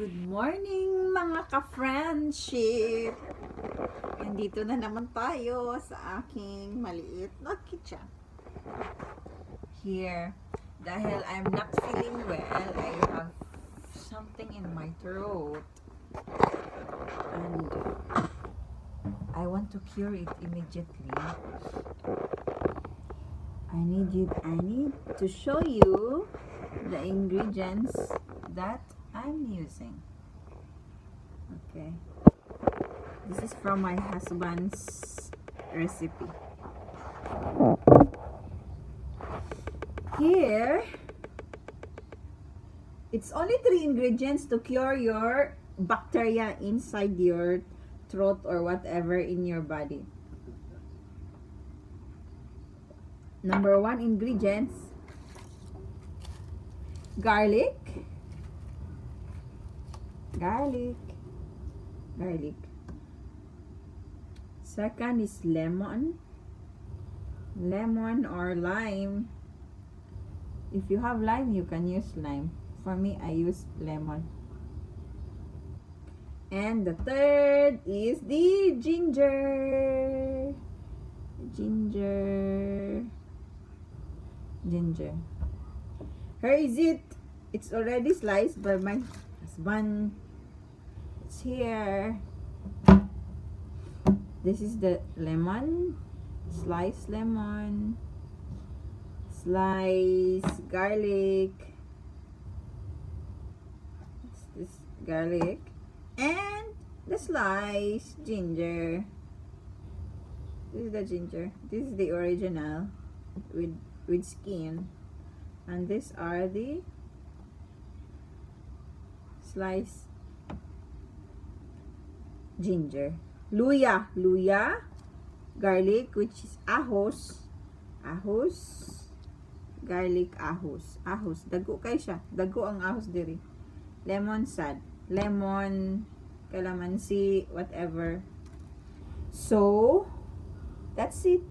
Good morning mga ka-friendship! Nandito na naman tayo sa aking maliit na kitchen. Here, dahil I'm not feeling well, I have something in my throat. And I want to cure it immediately. I need to show you the ingredients that I'm using. Okay. This is from my husband's recipe. Here, it's only 3 ingredients to cure your bacteria inside your throat or whatever in your body. Number 1 ingredients, garlic. Second is lemon or lime. If you have lime, you can use lime. For me, I use lemon. And the third is the ginger. Here is it. It's already sliced by my husband. It's here. This is the lemon. Sliced lemon. Sliced garlic. This garlic. And the sliced ginger. This is the ginger. This is the original with skin. And these are the sliced ginger. Luya, garlic, which is ahos, garlic, ahos, dago kay siya, dago ang ahos diri. Lemon sad, lemon, calamansi, whatever. So, that's it.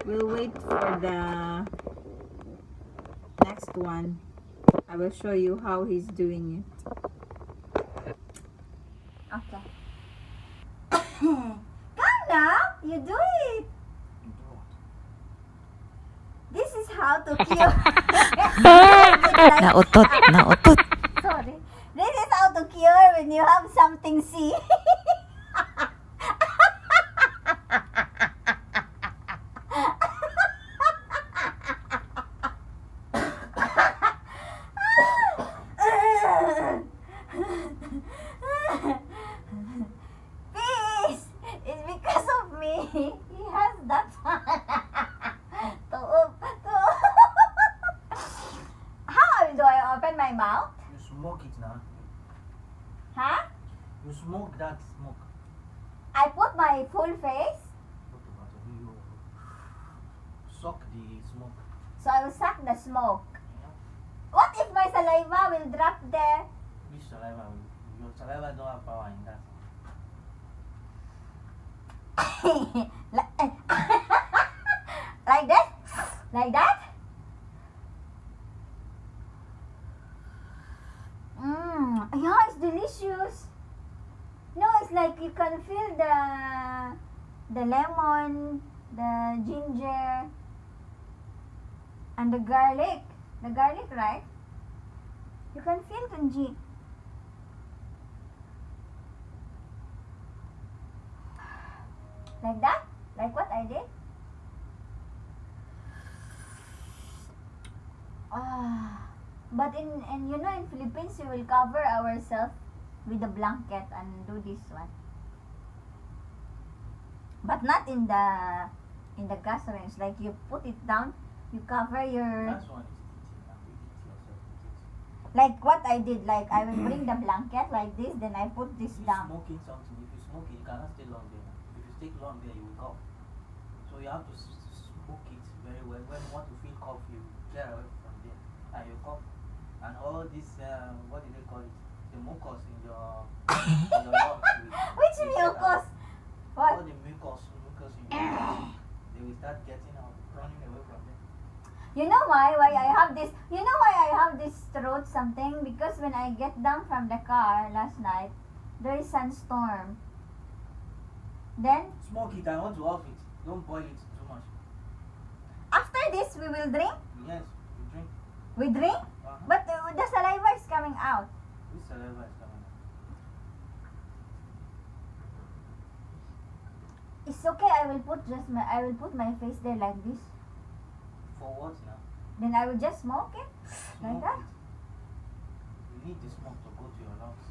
We'll wait for the next one. I will show you how he's doing it. Okay. Come now, you do it. This is how to cure. Nautot. Sorry. This is how to cure when you have something sick. He has that one. How do I open my mouth? You smoke it now. Huh? You smoke that smoke. I put my full face, What about it? You suck the smoke. so I will suck the smoke. What if my saliva will drop there? Which saliva? Your saliva don't have power in that. Like that? Like that? Yeah, it's delicious. No, it's like you can feel the lemon, the ginger, and the garlic. The garlic, right? You can feel the like that? Like what I did? But in you know, in Philippines, we will cover ourselves with a blanket and do this one. But not in the gatherings. Like you put it down, you cover your, That's one is eating. And you eat yourself. like what I did. Like I will bring the blanket like this, then I put this If down. you're smoking something, if you smoke it, you cannot stay long there. If you stay long there, you will cough. So you have to smoke it very well. When you want to feel cough, you get away from there, and you cough. And all this, what do they call it? The mucus in your lungs. Which will get mucus? out. What? All the mucus in your lungs, they will start getting out, running away from them. You know why? Why I have this? You know why I have this throat something? Because when I get down from the car last night, there is sandstorm. Then Smoke it. I want to off it. Don't boil it too much. after this, we will drink. Yes, you drink. We drink, but the saliva is coming out. This saliva is coming out. It's okay. I will put my face there like this. For what now? Then I will just smoke it like Smoke that. it. You need the smoke to go to your lungs.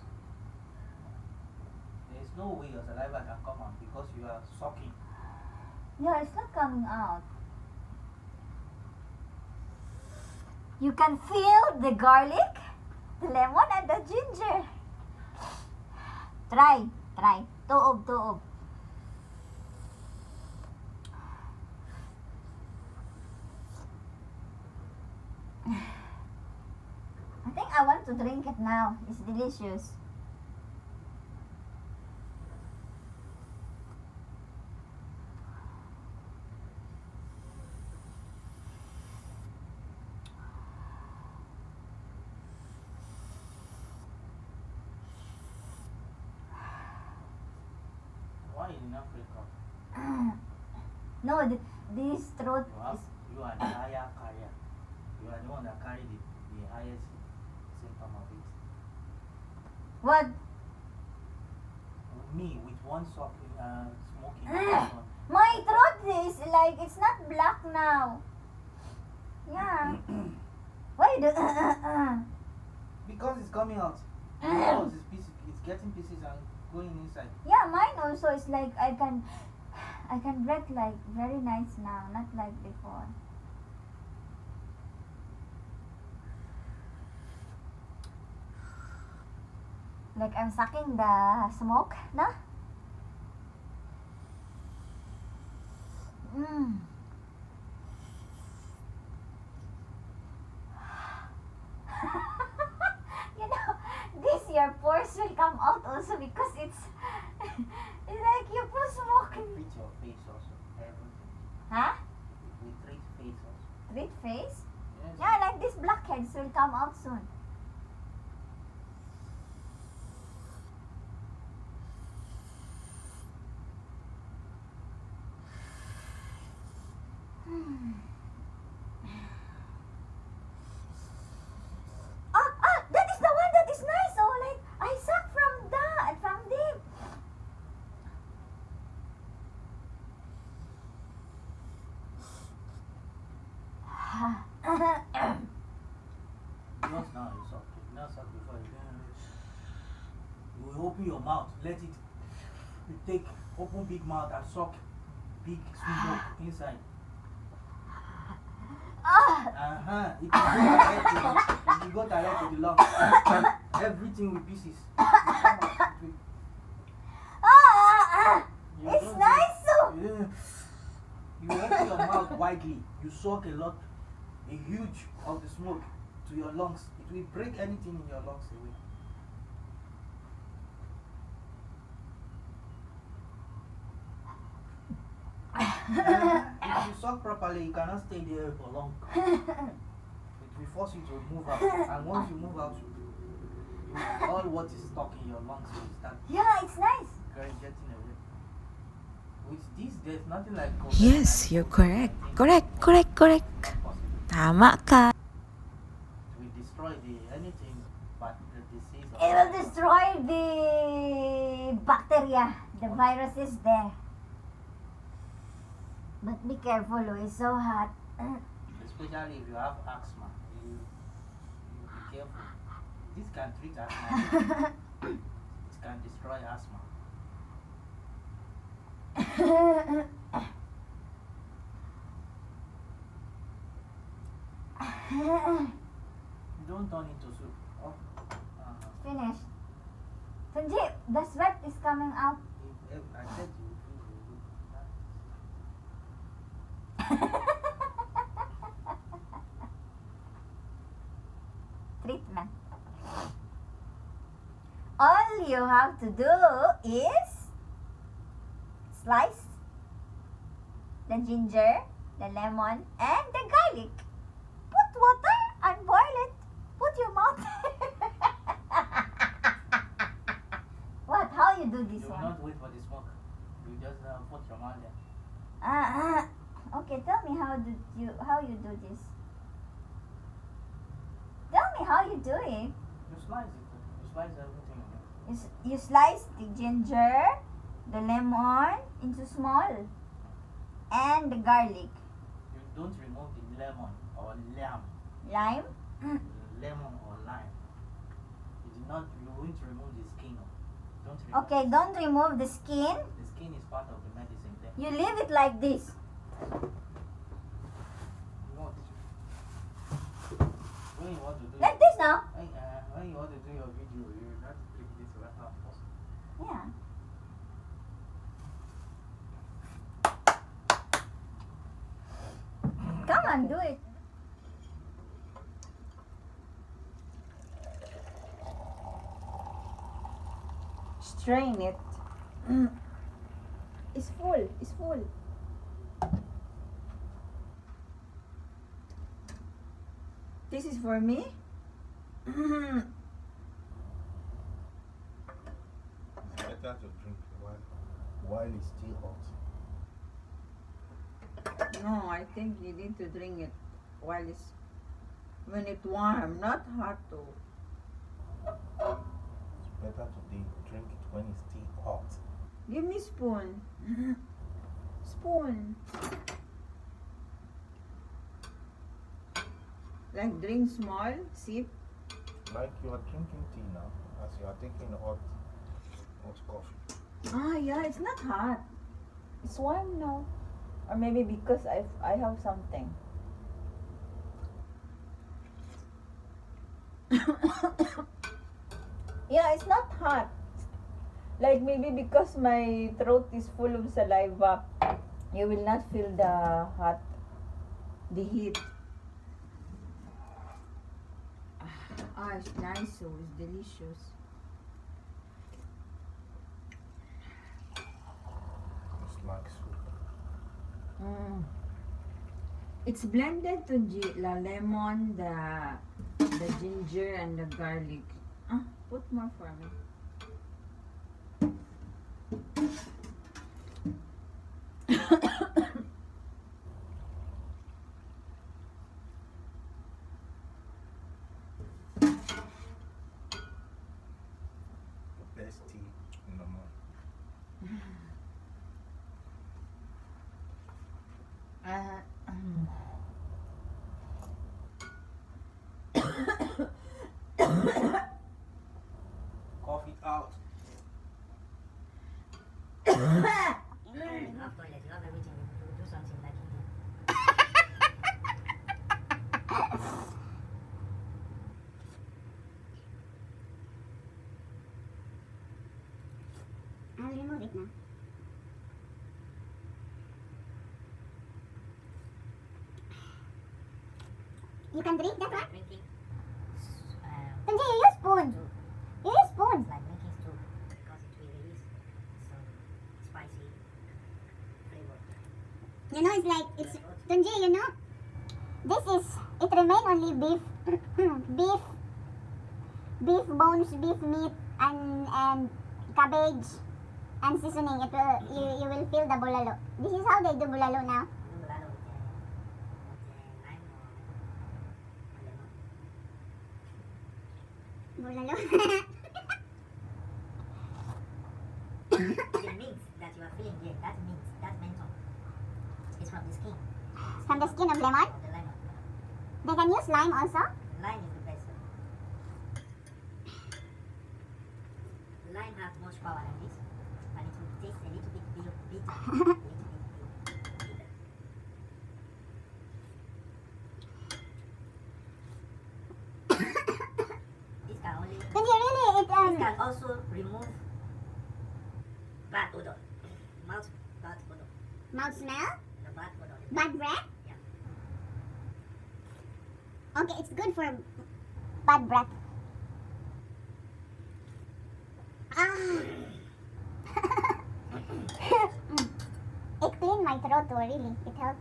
There is no way your saliva can come out because you are sucking. Yeah, it's not coming out. You can feel the garlic, the lemon, and the ginger. Try. Tuob. I think I want to drink it now. It's delicious. Why in Africa? No, this throat is... You are the higher carrier. You are the one that carry the highest symptom of it. What? Me with one smoking. My throat is like, it's not black now. Yeah. Why do... Because it's coming out. Because it's getting pieces and going inside. Yeah, mine also is like, I can breathe like very nice now, not like before. Like I'm sucking the smoke, no? You know, this your pores will come out also because it's like you put smoke. Treat your face also. Everything. Huh? We treat face also. Treat face? Yes. Yeah, like these blackheads will come out soon. That is the one that is nice. Oh, like I suck from deep. Just now you suck. You now suck before you will open your mouth. Let it. You open big mouth and suck big smoke inside. If you go direct to the lungs, everything with pieces. It's nice. You open your mouth widely. You suck a huge of the smoke to your lungs. It will break anything in your lungs away. If you suck properly, you cannot stay there for long. It will force you to move out. And once you move out, all what is stuck in your lungs will start It's nice. getting away. With this, there's nothing like Yes, you're correct. Correct. Tama ka. It will destroy anything but the disease. It will destroy the bacteria. The virus is there. But be careful, it's so hot. Especially if you have asthma. You be careful. This can treat asthma. It can destroy asthma. Don't turn into soup. Oh. Finished. Sanjeev, the sweat is coming out. I said you will do that. Treatment. All you have to do is slice the ginger, the lemon, and the garlic. you do this You will one? not wait for the smoke. You just put your mouth there. Okay, tell me how you do this. Tell me how you do it. You slice it. You slice everything in it. You slice the ginger, the lemon into small, and the garlic. You don't remove the lemon or lime. Lime. Lemon or lime. You won't remove the skin. Don't remove. Okay, don't remove the skin. The skin is part of the medicine there. You leave it like this. What? When you want to do Like this now. when you want to do your video, you have to click this right now first. Yeah. Come on, do it. Strain it. It's full. It's full. This is for me. It's better to drink while it's still hot. No, I think you need to drink it while when it's warm, not hot though. It's better to drink it when it's still hot. Give me spoon. Spoon. Like drink small, sip. Like you are drinking tea now, as you are taking hot coffee. Ah, yeah, it's not hot. It's warm now. Or maybe because I have something. Yeah, it's not hot. Like maybe because my throat is full of saliva, you will not feel the heat. It's nice, so it's delicious. It's like soup. It's blended to the lemon, the ginger, and the garlic. Put more for me. The best tea in the morning. Cough it out. You have toilet, you have everything. You do something like it. I'll remove it now. You can drink that one? Drinking. Tunji, you use spoon. You use spoon. It's like drinking stew because it will release some spicy flavor. You know, it's like it's Tunji. You know, this is it. Remain only beef, beef bones, beef meat, and cabbage and seasoning. It will you will feel the bulalo. This is how they do bulalo now. Bulalo. The mints that you are feeling here, that mint, that menthol, is from the skin. From the skin of lemon? Of the lemon. They can use lime also? Lime is the best. Lime has much power than this, and it will taste a little bit bitter. A little bit bitter. This can only. Can you really? This can also remove bad odor, bad odor. Mouth smell? The bad odor. Bad breath? Yeah. Okay, it's good for bad breath. It cleaned my throat too, really. It helped.